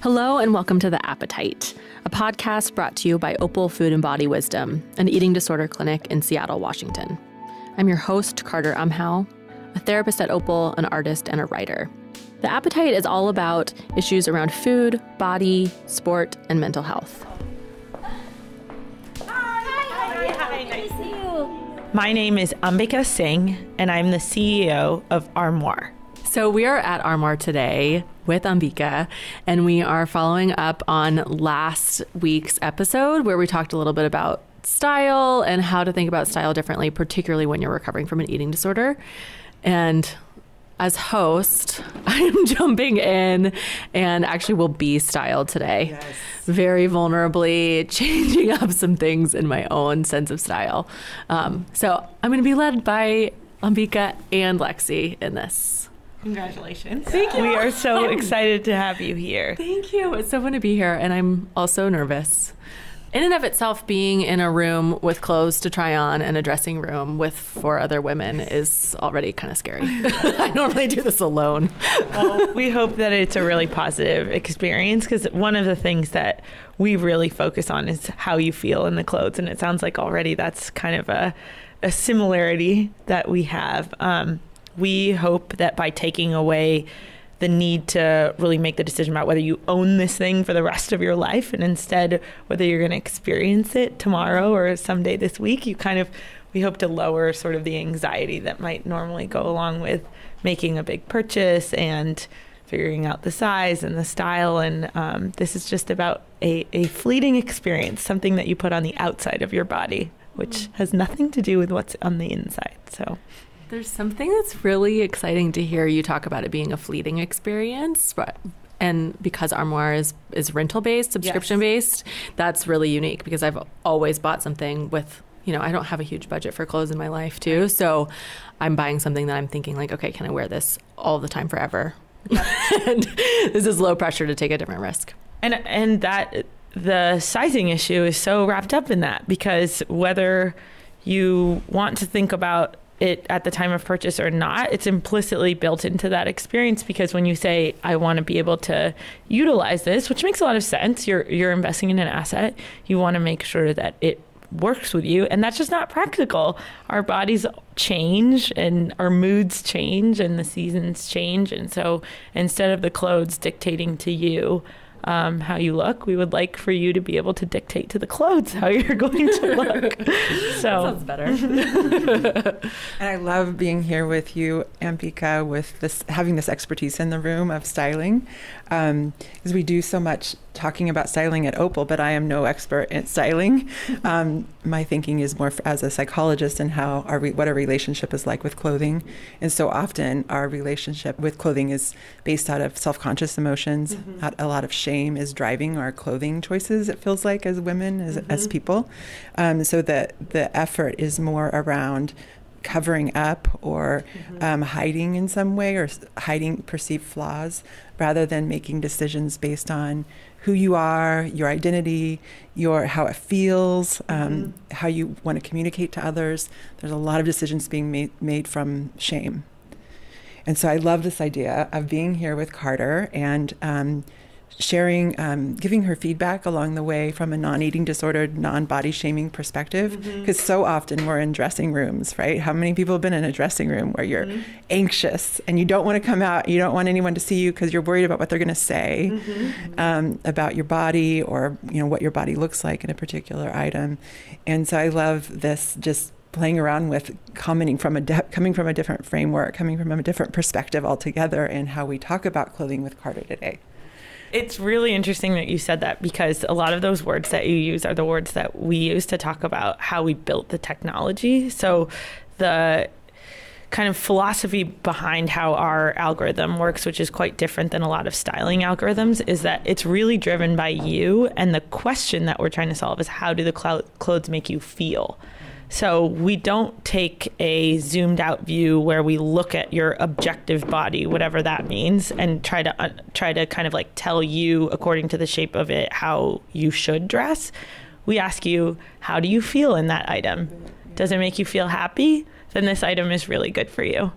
Hello and welcome to The Appetite, a podcast brought to you by Opal Food and Body Wisdom, an eating disorder clinic in Seattle, Washington. I'm your host, Carter Umhau, a therapist at Opal, an artist, and a writer. The Appetite is all about issues around food, body, sport, and mental health. Hi, nice to see you. My name is Ambika Singh, and I'm the CEO of Armoire. So we are at Armoire today with Ambika, and we are following up on last week's episode where we talked a little bit about style and how to think about style differently, particularly when you're recovering from an eating disorder. And as host, I am jumping in and actually will be styled today. Yes. Very vulnerably changing up some things in my own sense of style. So I'm going to be led by Ambika and Lexi in this. Congratulations. Thank you. We are so excited to have you here. Thank you. It's so fun to be here. And I'm also nervous. In and of itself, being in a room with clothes to try on and a dressing room with 4 other women is already kind of scary. I normally do this alone. Well, we hope that it's a really positive experience, because one of the things that we really focus on is how you feel in the clothes. And it sounds like already that's kind of a similarity that we have. We hope that by taking away the need to really make the decision about whether you own this thing for the rest of your life, and instead whether you're going to experience it tomorrow or someday this week, we hope to lower sort of the anxiety that might normally go along with making a big purchase and figuring out the size and the style. And this is just about a fleeting experience, something that you put on the outside of your body, which has nothing to do with what's on the inside. So there's something that's really exciting to hear you talk about it being a fleeting experience, and because Armoire is rental-based, subscription-based, that's really unique, because I've always bought something with, I don't have a huge budget for clothes in my life too, so I'm buying something that I'm thinking like, okay, can I wear this all the time forever? And this is low pressure to take a different risk. And that the sizing issue is so wrapped up in that, because whether you want to think about it at the time of purchase or not, it's implicitly built into that experience, because when you say, I want to be able to utilize this, which makes a lot of sense, you're investing in an asset, you want to make sure that it works with you, and that's just not practical. Our bodies change and our moods change and the seasons change, and so instead of the clothes dictating to you how you look, we would like for you to be able to dictate to the clothes how you're going to look. So that sounds better. And I love being here with you, Ambika, with this, having this expertise in the room of styling, because we do so much talking about styling at Opal, but I am no expert in styling. My thinking is more as a psychologist and how what our relationship is like with clothing. And so often our relationship with clothing is based out of self-conscious emotions. Mm-hmm. A lot of shame is driving our clothing choices, it feels like, as women, as people. So the effort is more around covering up or hiding in some way, or hiding perceived flaws, rather than making decisions based on who you are, your identity, how it feels, how you want to communicate to others. There's a lot of decisions being made from shame. And so I love this idea of being here with Carter and sharing, giving her feedback along the way from a non-eating disordered, non-body shaming perspective. Because so often we're in dressing rooms, right? How many people have been in a dressing room where you're anxious and you don't want to come out, you don't want anyone to see you because you're worried about what they're going to say about your body, or what your body looks like in a particular item. And so I love this, just playing around with coming from a different framework, coming from a different perspective altogether, and how we talk about clothing with Carter today. It's really interesting that you said that, because a lot of those words that you use are the words that we use to talk about how we built the technology. So the kind of philosophy behind how our algorithm works, which is quite different than a lot of styling algorithms, is that it's really driven by you. And the question that we're trying to solve is, how do the clothes make you feel? So we don't take a zoomed out view where we look at your objective body, whatever that means, and try to kind of like tell you, according to the shape of it, how you should dress. We ask you, how do you feel in that item? Does it make you feel happy? Then this item is really good for you.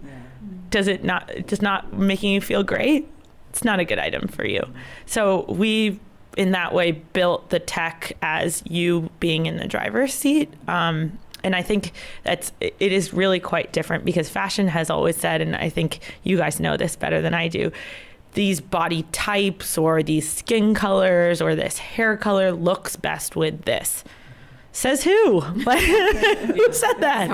Does not making you feel great? it's not a good item for you. So we, in that way, built the tech as you being in the driver's seat. And I think it is really quite different, because fashion has always said, and I think you guys know this better than I do, these body types or these skin colors or this hair color looks best with this. Says who? Like, who said that?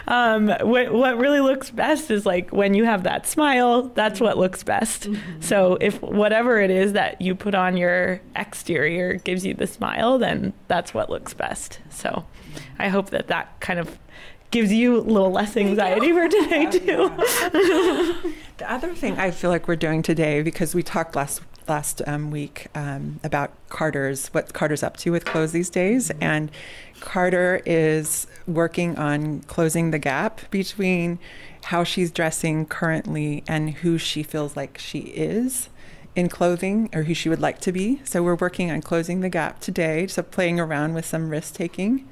Yeah. What really looks best is like when you have that smile, that's what looks best. Mm-hmm. So if whatever it is that you put on your exterior gives you the smile, then that's what looks best. So I hope that kind of gives you a little less anxiety for today too. The other thing I feel like we're doing today, because we talked last week about what Carter's up to with clothes these days, and Carter is working on closing the gap between how she's dressing currently and who she feels like she is in clothing, or who she would like to be. So we're working on closing the gap today, so playing around with some risk taking.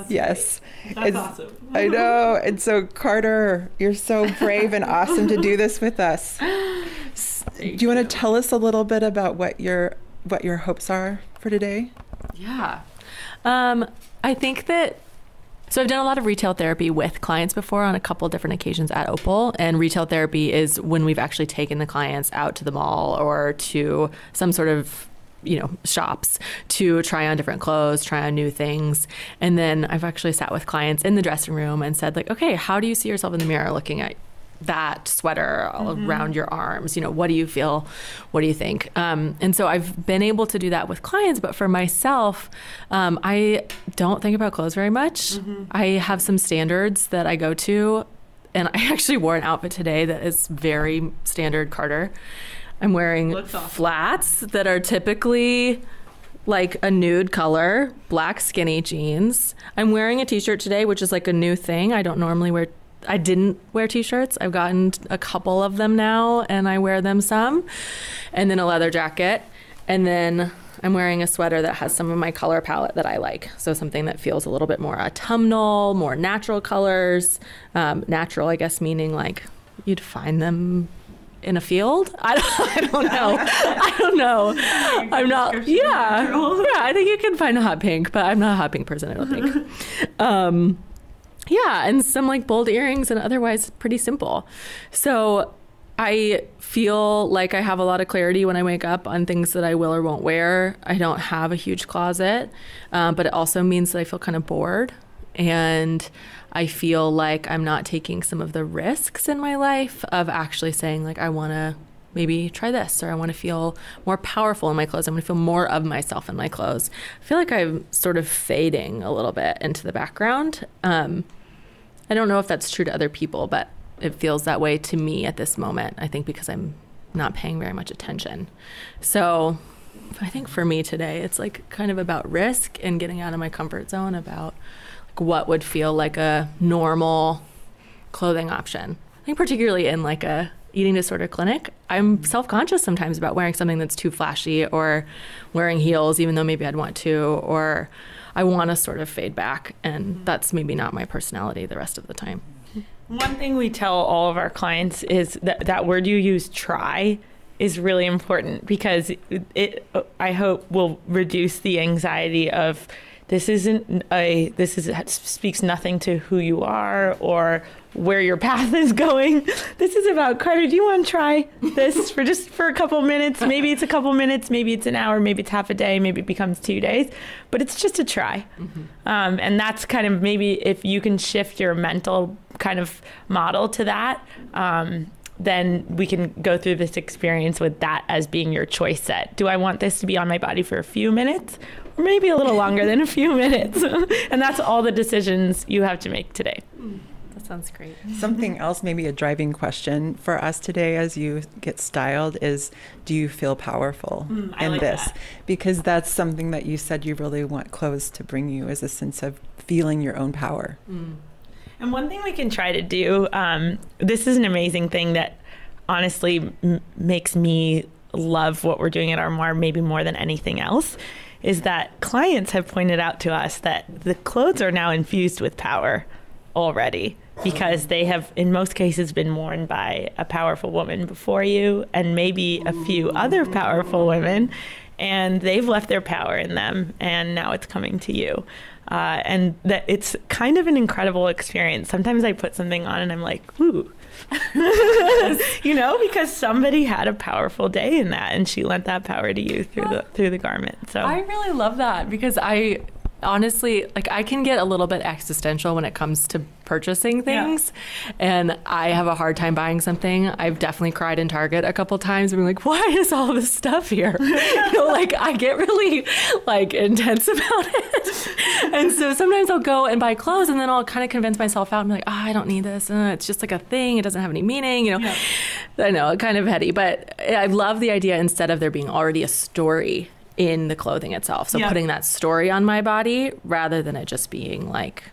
Yes. That's awesome. I know. And so Carter, you're so brave and awesome to do this with us. Do you want to tell us a little bit about what your hopes are for today? Yeah. I think that, so I've done a lot of retail therapy with clients before on a couple of different occasions at Opal, and retail therapy is when we've actually taken the clients out to the mall or to some sort of shops to try on different clothes, try on new things. And then I've actually sat with clients in the dressing room and said, like, okay, how do you see yourself in the mirror looking at that sweater all around your arms? What do you feel? What do you think? And so I've been able to do that with clients, but for myself, I don't think about clothes very much. Mm-hmm. I have some standards that I go to, and I actually wore an outfit today that is very standard Carter. I'm wearing flats that are typically like a nude color, black skinny jeans. I'm wearing a t-shirt today, which is like a new thing. I didn't wear t-shirts. I've gotten a couple of them now, and I wear them some. And then a leather jacket. And then I'm wearing a sweater that has some of my color palette that I like. So something that feels a little bit more autumnal, more natural colors. Natural, I guess, meaning like you'd find them in a field. I don't know. I don't know. I'm not. Yeah. I think you can find a hot pink, but I'm not a hot pink person, I don't think. Yeah, and some like bold earrings, and otherwise pretty simple. So I feel like I have a lot of clarity when I wake up on things that I will or won't wear. I don't have a huge closet, but it also means that I feel kind of bored, and I feel like I'm not taking some of the risks in my life of actually saying, like, I want to maybe try this, or I want to feel more powerful in my clothes. I want to feel more of myself in my clothes. I feel like I'm sort of fading a little bit into the background. I don't know if that's true to other people, but it feels that way to me at this moment, I think, because I'm not paying very much attention. So I think for me today, it's like kind of about risk and getting out of my comfort zone, about like what would feel like a normal clothing option. I think particularly in like a eating disorder clinic, I'm self-conscious sometimes about wearing something that's too flashy, or wearing heels even though maybe I'd want to, or I want to sort of fade back, and that's maybe not my personality the rest of the time. One thing we tell all of our clients is that word you use, try, is really important, because it, I hope, will reduce the anxiety of this speaks nothing to who you are or where your path is going. This is about, Carter, do you want to try this for a couple minutes? Maybe it's a couple minutes, maybe it's an hour, maybe it's half a day, maybe it becomes 2 days, but it's just a try. Mm-hmm. And that's kind of, maybe if you can shift your mental kind of model to that, then we can go through this experience with that as being your choice set. Do I want this to be on my body for a few minutes, or maybe a little longer than a few minutes? And that's all the decisions you have to make today. That sounds great. Something else, maybe a driving question for us today as you get styled, is, do you feel powerful in like this? That. Because that's something that you said you really want clothes to bring you, is a sense of feeling your own power. Mm. And one thing we can try to do, this is an amazing thing that honestly makes me love what we're doing at Armoire maybe more than anything else, is that clients have pointed out to us that the clothes are now infused with power. already, because they have, in most cases, been worn by a powerful woman before you and maybe a few other powerful women, and they've left their power in them, and now it's coming to you. And that it's kind of an incredible experience. Sometimes I put something on and I'm like, ooh, because somebody had a powerful day in that, and she lent that power to you through the garment. So I really love that, because I honestly, I can get a little bit existential when it comes to purchasing things, and I have a hard time buying something. I've definitely cried in Target a couple times and been like, why is all this stuff here? I get really intense about it. And so sometimes I'll go and buy clothes, and then I'll kind of convince myself out and be like, I don't need this. It's just like a thing. It doesn't have any meaning, I know, kind of heady, but I love the idea, instead of there being already a story in the clothing itself. So putting that story on my body, rather than it just being like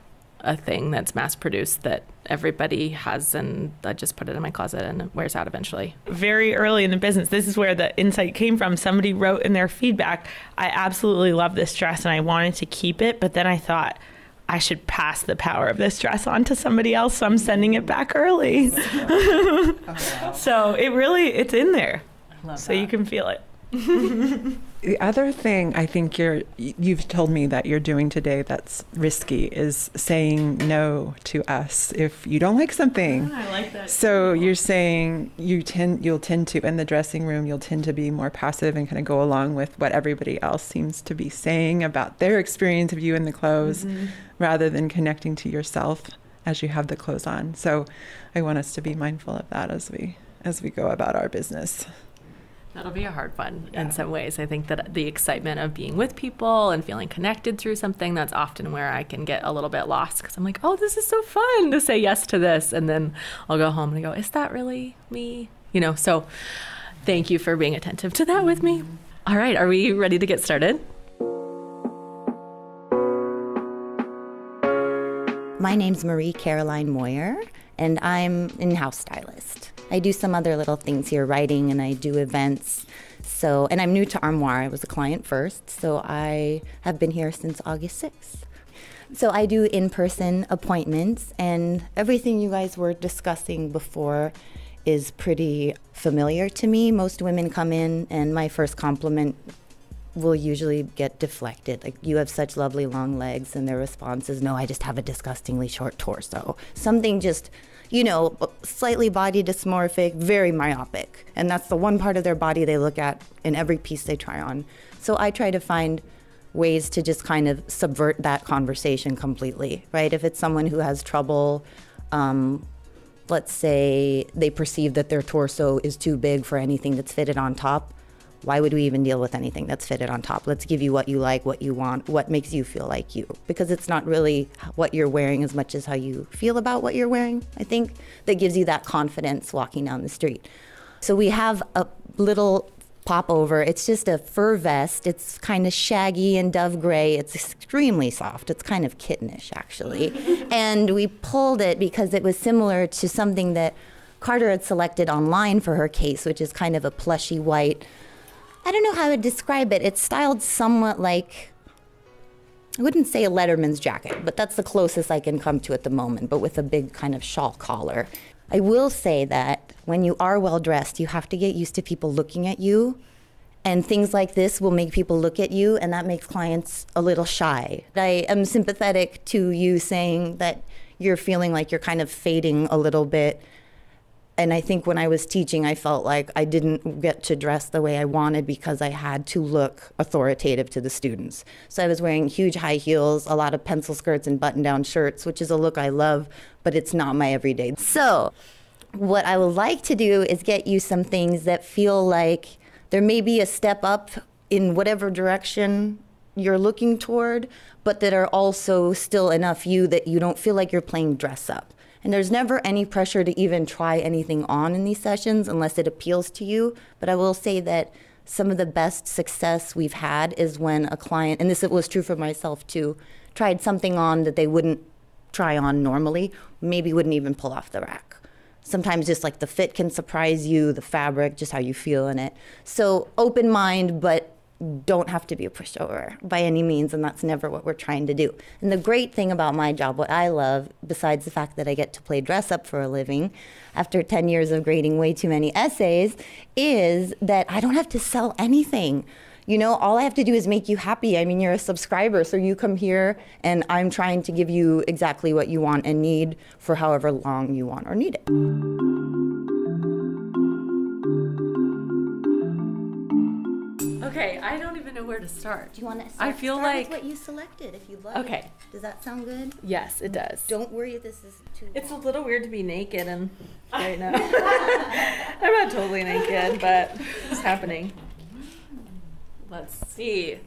a thing that's mass produced that everybody has, and I just put it in my closet and it wears out eventually. Very early in the business, this is where the insight came from. Somebody wrote in their feedback, I absolutely love this dress and I wanted to keep it, but then I thought I should pass the power of this dress on to somebody else, so I'm sending it back early. So it's in there. So you can feel it. The other thing I think you've told me that you're doing today that's risky is saying no to us if you don't like something. I like that. So you're saying you'll tend to, in the dressing room, you'll tend to be more passive and kind of go along with what everybody else seems to be saying about their experience of you in the clothes, rather than connecting to yourself as you have the clothes on. So I want us to be mindful of that as we go about our business. That'll be a hard one in some ways. I think that the excitement of being with people and feeling connected through something, that's often where I can get a little bit lost, because I'm like, oh, this is so fun to say yes to this. And then I'll go home and go, is that really me? So thank you for being attentive to that with me. All right. Are we ready to get started? My name's Marie-Caroline Moir, and I'm in-house stylist. I do some other little things here, writing, and I do events. And I'm new to Armoire. I was a client first, so I have been here since August 6th. So I do in-person appointments, and everything you guys were discussing before is pretty familiar to me. Most women come in, and my first compliment will usually get deflected. Like, you have such lovely long legs, and their response is, no, I just have a disgustingly short torso. Something just, slightly body dysmorphic, very myopic. And that's the one part of their body they look at in every piece they try on. So I try to find ways to just kind of subvert that conversation completely, right? If it's someone who has trouble, let's say they perceive that their torso is too big for anything that's fitted on top, why would we even deal with anything that's fitted on top? Let's give you what you like, what you want, what makes you feel like you. Because it's not really what you're wearing as much as how you feel about what you're wearing, I think, that gives you that confidence walking down the street. So we have a little popover. It's just a fur vest. It's kind of shaggy and dove gray. It's extremely soft. It's kind of kittenish, actually. And we pulled it because it was similar to something that Carter had selected online for her case, which is kind of a plushy white, I don't know how I would describe it. It's styled somewhat like, I wouldn't say a Letterman's jacket, but that's the closest I can come to at the moment, but with a big kind of shawl collar. I will say that when you are well dressed, you have to get used to people looking at you, and things like this will make people look at you, and that makes clients a little shy. I am sympathetic to you saying that you're feeling like you're kind of fading a little bit. And I think when I was teaching, I felt like I didn't get to dress the way I wanted because I had to look authoritative to the students. So I was wearing huge high heels, a lot of pencil skirts and button-down shirts, which is a look I love, but it's not my everyday. So what I would like to do is get you some things that feel like there may be a step up in whatever direction you're looking toward, but that are also still enough you that you don't feel like you're playing dress up. And there's never any pressure to even try anything on in these sessions unless it appeals to you. But I will say that some of the best success we've had is when a client, and this was true for myself too, tried something on that they wouldn't try on normally, maybe wouldn't even pull off the rack. Sometimes just like the fit can surprise you, the fabric, just how you feel in it. So open mind, but don't have to be a pushover by any means, and that's never what we're trying to do. And the great thing about my job, what I love, besides the fact that I get to play dress up for a living after 10 years of grading way too many essays, is that I don't have to sell anything. All I have to do is make you happy. I mean, you're a subscriber, so you come here and I'm trying to give you exactly what you want and need for however long you want or need it. Okay, I don't even know where to start. Do you want to I feel like with what you selected if you'd like? Okay. Does that sound good? Yes, it does. Don't worry if this is too It's a long. little weird to be naked and right now. I'm not totally naked, but it's happening. Let's see.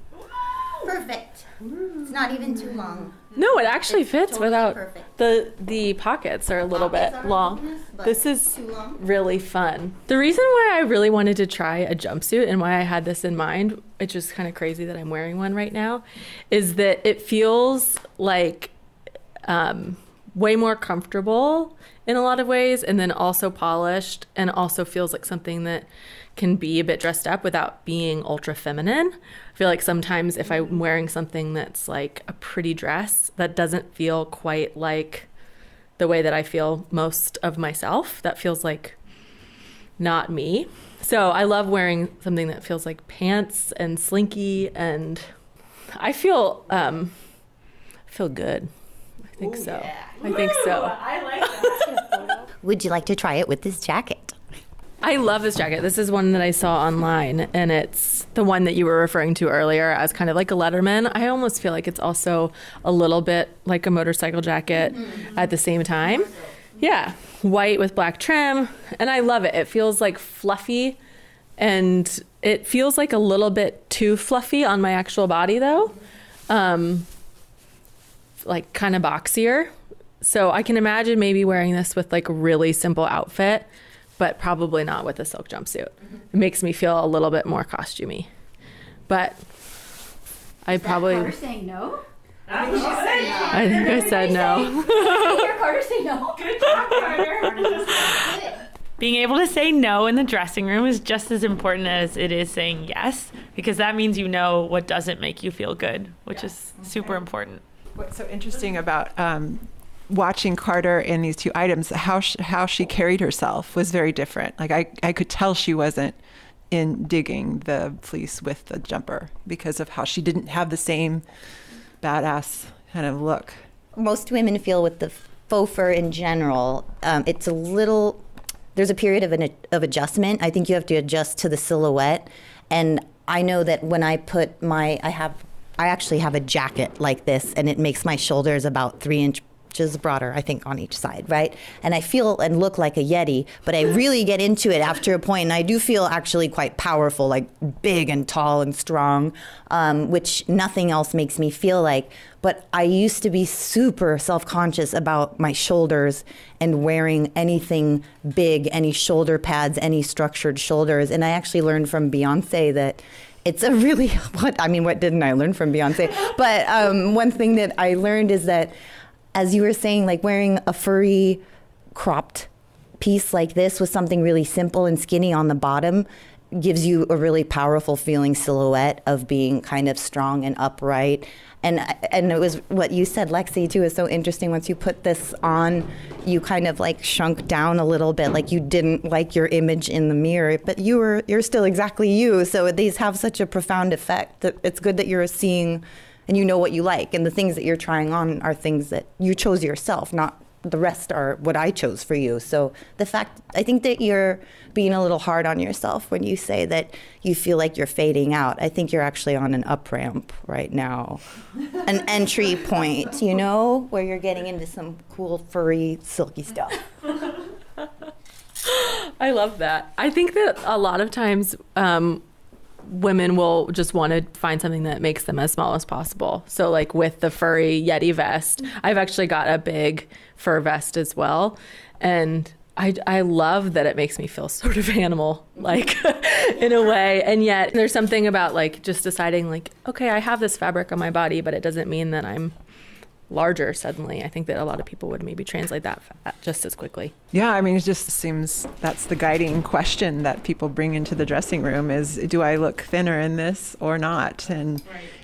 Perfect. It's not even too long. No, it actually It's fits totally without perfect. the pockets are a little Pockets bit are long. goodness, but This is too long. really fun. The reason why I really wanted to try a jumpsuit and why I had this in mind, it's just kind of crazy that I'm wearing one right now, is that it feels like way more comfortable in a lot of ways, and then also polished, and also feels like something that can be a bit dressed up without being ultra feminine. I feel like sometimes if I'm wearing something that's like a pretty dress, that doesn't feel quite like the way that I feel most of myself. That feels like not me. So I love wearing something that feels like pants and slinky, and I feel good. I think so. Yeah. I think so. I like that. Would you like to try it with this jacket? I love this jacket. This is one that I saw online, and it's the one that you were referring to earlier as kind of like a Letterman. I almost feel like it's also a little bit like a motorcycle jacket at the same time. Yeah, white with black trim, and I love it. It feels like fluffy, and it feels like a little bit too fluffy on my actual body though. Like kind of boxier. So I can imagine maybe wearing this with like a really simple outfit, but probably not with a silk jumpsuit. It makes me feel a little bit more costumey. But I probably... Carter saying no? I think I said no. I hear Carter say no. Good job, Carter. Being able to say no in the dressing room is just as important as it is saying yes, because that means you know what doesn't make you feel good, which is super important. What's so interesting about watching Carter in these two items, how she carried herself was very different. Like I could tell she wasn't in digging the fleece with the jumper because of how she didn't have the same badass kind of look. Most women feel with the faux fur in general, it's a little, there's a period of adjustment. I think you have to adjust to the silhouette. And I know that when I put I actually have a jacket like this, and it makes my shoulders about 3 inches broader, I think, on each side, right? And I feel and look like a Yeti, but I really get into it after a point, and I do feel actually quite powerful, like big and tall and strong, which nothing else makes me feel like. But I used to be super self-conscious about my shoulders and wearing anything big, any shoulder pads, any structured shoulders. And I actually learned from Beyonce that it's a really, what didn't I learn from Beyonce? But one thing that I learned is that, as you were saying, like wearing a furry cropped piece like this with something really simple and skinny on the bottom gives you a really powerful feeling silhouette of being kind of strong and upright. And it was what you said, Lexi, too, is so interesting. Once you put this on, you kind of like shrunk down a little bit, like you didn't like your image in the mirror, but you're still exactly you. So these have such a profound effect that it's good that you're seeing and you know what you like. And the things that you're trying on are things that you chose yourself, not the rest are what I chose for you. So I think that you're being a little hard on yourself when you say that you feel like you're fading out. I think you're actually on an up ramp right now, an entry point, where you're getting into some cool, furry, silky stuff. I love that. I think that a lot of times women will just want to find something that makes them as small as possible. So like with the furry Yeti vest, I've actually got a big fur vest as well. And I love that it makes me feel sort of animal, like in a way. And yet there's something about like just deciding like, okay, I have this fabric on my body, but it doesn't mean that I'm larger suddenly. I think that a lot of people would maybe translate that just as quickly. Yeah, I mean, it just seems that's the guiding question that people bring into the dressing room is, do I look thinner in this or not? And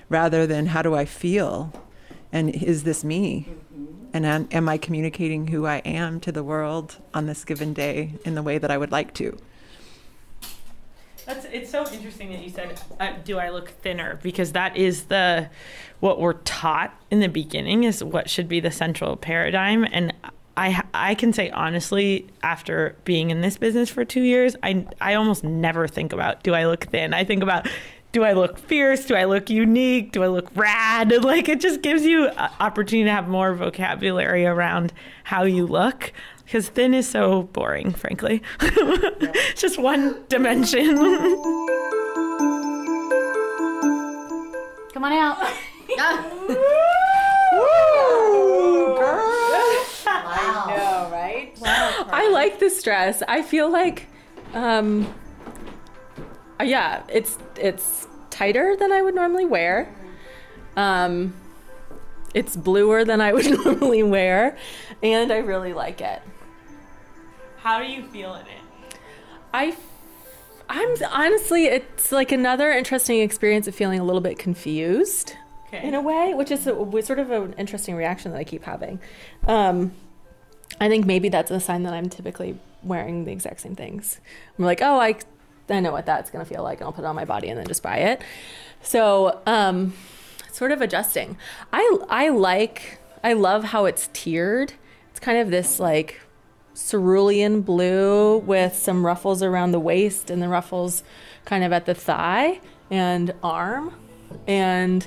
rather than how do I feel? And is this me? And am I communicating who I am to the world on this given day in the way that I would like to? It's so interesting that you said, do I look thinner? Because that is what we're taught in the beginning is what should be the central paradigm. And I can say honestly, after being in this business for 2 years, I almost never think about, do I look thin? I think about, do I look fierce? Do I look unique? Do I look rad? Like, it just gives you opportunity to have more vocabulary around how you look. Because thin is so boring, frankly. It's just one dimension. Come on out. I know, right? Wow. I like this dress. I feel like, yeah, it's tighter than I would normally wear. It's bluer than I would normally wear, and I really like it. How do you feel in it? I'm honestly, it's like another interesting experience of feeling a little bit confused in a way, which is sort of an interesting reaction that I keep having. I think maybe that's a sign that I'm typically wearing the exact same things. I'm like, oh, I know what that's going to feel like, and I'll put it on my body and then just buy it. So, sort of adjusting. I love how it's tiered. It's kind of this like cerulean blue with some ruffles around the waist and the ruffles kind of at the thigh and arm. And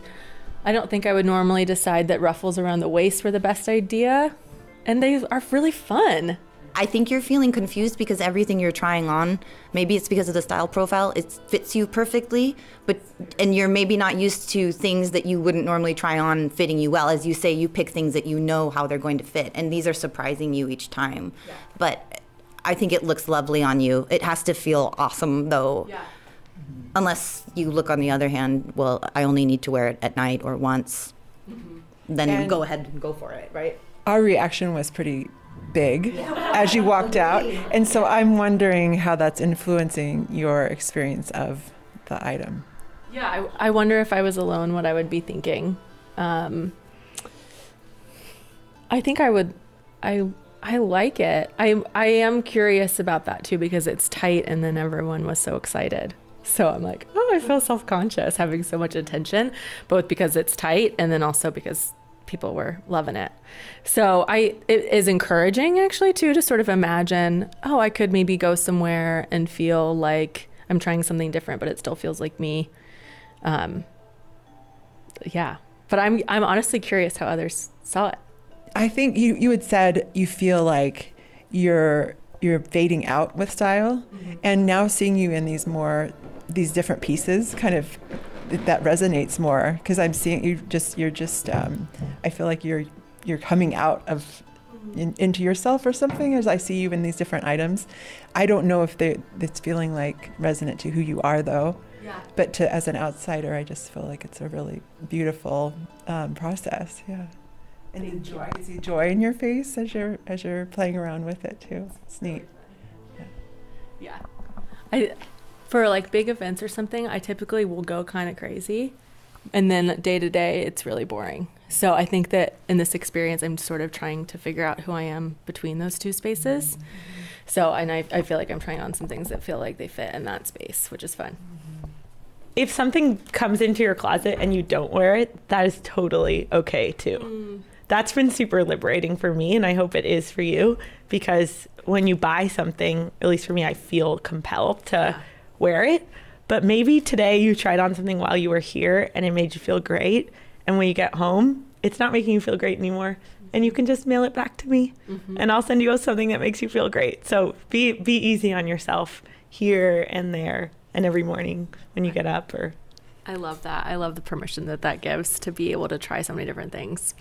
I don't think I would normally decide that ruffles around the waist were the best idea. And they are really fun. I think you're feeling confused because everything you're trying on, maybe it's because of the style profile, it fits you perfectly, and you're maybe not used to things that you wouldn't normally try on fitting you well. As you say, you pick things that you know how they're going to fit, and these are surprising you each time. Yeah. But I think it looks lovely on you. It has to feel awesome, though. Yeah. Unless you look, on the other hand, well, I only need to wear it at night or once. Mm-hmm. Then go ahead and go for it, right? Our reaction was pretty big as you walked out. And so I'm wondering how that's influencing your experience of the item. Yeah, I wonder if I was alone, what I would be thinking. I think I would, I like it. I am curious about that too, because it's tight and then everyone was so excited. So I'm like, oh, I feel self-conscious having so much attention, both because it's tight and then also because people were loving it. So it is encouraging actually too, to sort of imagine, oh, I could maybe go somewhere and feel like I'm trying something different, but it still feels like me. Yeah, but I'm honestly curious how others saw it. I think you had said you feel like you're fading out with style, mm-hmm. and now seeing you in these different pieces kind of that resonates more, because I'm seeing you're just I feel like you're coming out of into yourself or something as I see you in these different items. I don't know if it's feeling like resonant to who you are though. Yeah. But as an outsider, I just feel like it's a really beautiful process. Yeah. And you see joy in your face as you're playing around with it too. It's neat. Yeah. For like big events or something, I typically will go kind of crazy, and then day to day it's really boring. So I think that in this experience, I'm sort of trying to figure out who I am between those two spaces. Mm-hmm. So, and I feel like I'm trying on some things that feel like they fit in that space, which is fun. If something comes into your closet and you don't wear it, that is totally okay too. That's been super liberating for me, and I hope it is for you, because when you buy something, at least for me, I feel compelled to wear it. But maybe today you tried on something while you were here and it made you feel great, and when you get home it's not making you feel great anymore, and you can just mail it back to me, mm-hmm. and I'll send you something that makes you feel great. So be easy on yourself here and there and every morning when you get up. Or I love that. I love the permission that gives to be able to try so many different things.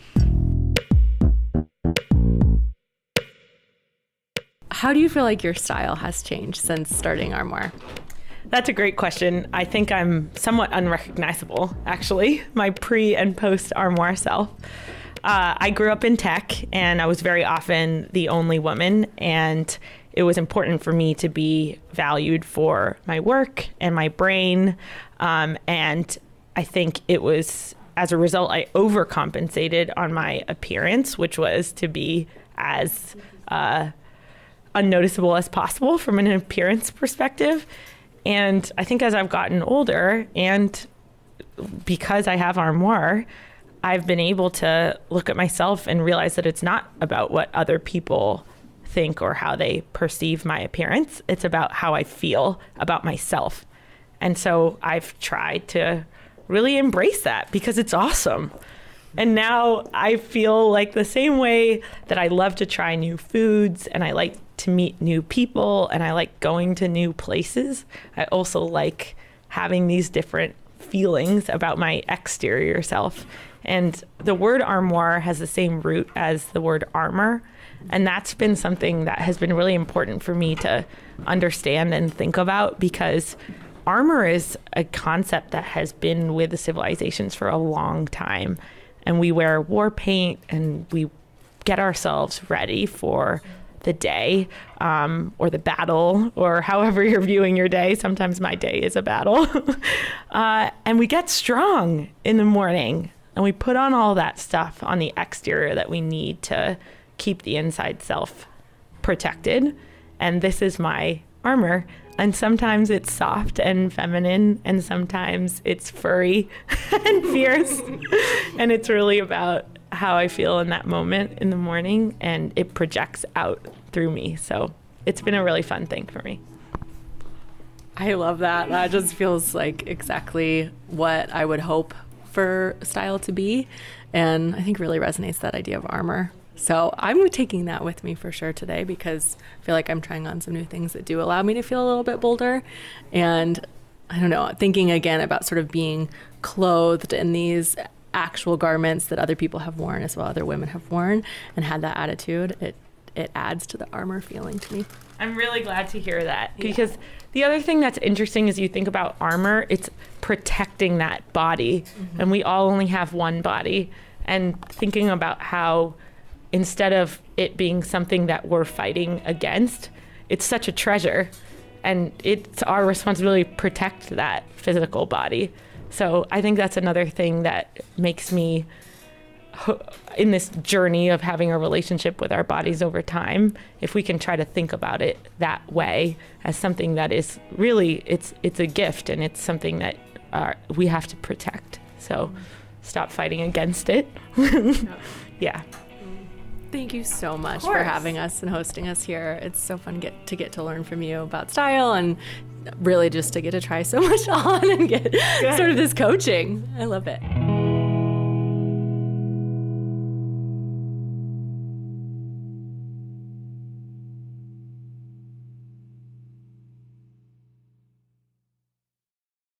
How do you feel like your style has changed since starting Armoire? That's a great question. I think I'm somewhat unrecognizable, actually, my pre and post Armoire self. I grew up in tech, and I was very often the only woman, and it was important for me to be valued for my work and my brain. And I think it was, as a result, I overcompensated on my appearance, which was to be as unnoticeable as possible from an appearance perspective. And I think as I've gotten older, and because I have Armoire, I've been able to look at myself and realize that it's not about what other people think or how they perceive my appearance. It's about how I feel about myself. And so I've tried to really embrace that because it's awesome. And now I feel like the same way that I love to try new foods and I like to meet new people and I like going to new places, I also like having these different feelings about my exterior self. And the word armoire has the same root as the word armor. And that's been something that has been really important for me to understand and think about, because armor is a concept that has been with the civilizations for a long time. And we wear war paint and we get ourselves ready for the day or the battle, or however you're viewing your day. Sometimes my day is a battle. And we get strong in the morning and we put on all that stuff on the exterior that we need to keep the inside self protected. And this is my armor. And sometimes it's soft and feminine, and sometimes it's furry and fierce. And it's really about how I feel in that moment in the morning, and it projects out through me. So it's been a really fun thing for me. I love that. That just feels like exactly what I would hope for style to be. And I think really resonates that idea of armor. So I'm taking that with me for sure today, because I feel like I'm trying on some new things that do allow me to feel a little bit bolder. And I don't know, thinking again about sort of being clothed in these actual garments that other people have worn as well, other women have worn, and had that attitude, it adds to the armor feeling to me. I'm really glad to hear that, because the other thing that's interesting is you think about armor, it's protecting that body. Mm-hmm. And we all only have one body. And thinking about how instead of it being something that we're fighting against, it's such a treasure. And it's our responsibility to protect that physical body. So I think that's another thing that makes me, in this journey of having a relationship with our bodies over time, if we can try to think about it that way as something that is really, it's a gift, and it's something that we have to protect. So stop fighting against it. Yeah. Thank you so much for having us and hosting us here. It's so fun to get to learn from you about style, and really just to get to try so much on and get sort of this coaching. I love it.